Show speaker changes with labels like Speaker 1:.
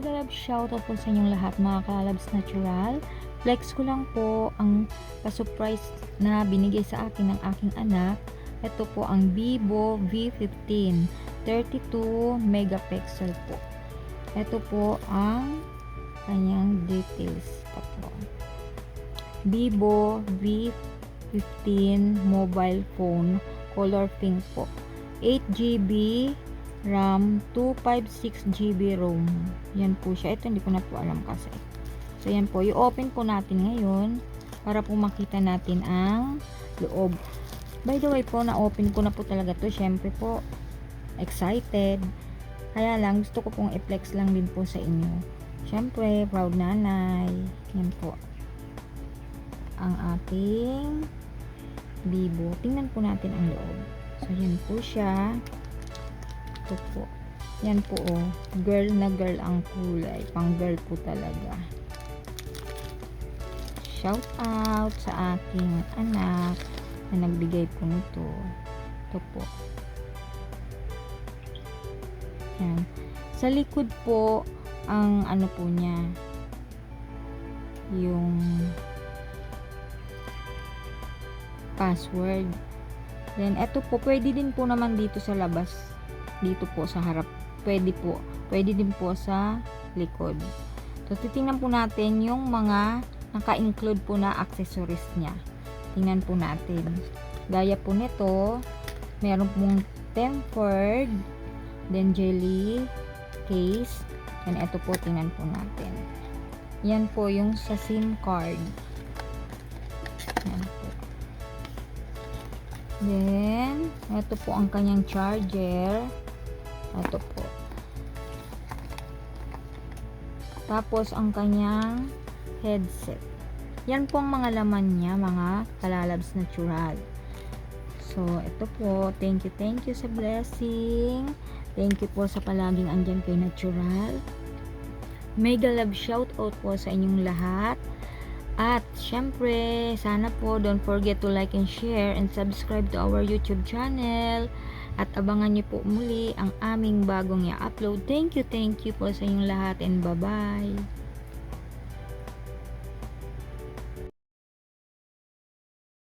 Speaker 1: Mega love shoutout po sa inyong lahat mga kalabs natural. Flex ko lang po ang pa-surprise na binigay sa akin ng aking anak. Ito po ang Vivo V15 32 megapixel po. Ito po ang kanyang details po. Vivo V15 mobile phone, color pink po. 8GB RAM, 256GB ROM. Yan po siya. Ito hindi ko na po alam kasi. So yan po. I-open po natin ngayon para po makita natin ang loob. By the way po, na-open ko na po talaga to. Syempre po, excited. Kaya lang, gusto ko pong i-flex lang din po sa inyo. Syempre, proud nanay. Yan po. Ang ating Vivo. Tingnan po natin ang loob. So, yan po siya. Ito po. Yan po, oh. Girl na girl ang kulay. Pang girl po talaga. Shout out sa aking anak na nagbigay po nito. Ito po. Yan. Sa likod po, ang ano po niya, yung password. Then, ito po, pwede din po naman dito sa labas. Dito po sa harap. Pwede po. Pwede din po sa likod. So, titingnan po natin yung mga naka-include po na accessories niya. Tingnan po natin. Gaya po nito, meron pong tempered, then jelly case, and ito po, tingnan po natin. Yan po yung sa SIM card. Yan po. Then, ito po ang kanyang charger. Ito po. Tapos, ang kanyang headset. Yan po ang mga laman niya, mga kalalabs natural. So, ito po. Thank you sa blessing. Thank you po sa palaging andyan kay natural. Mega love shout out po sa inyong lahat. At, syempre, sana po don't forget to like and share and subscribe to our YouTube channel. At abangan niyo po muli ang aming bagong i-upload. Thank you po sa inyong lahat and bye-bye.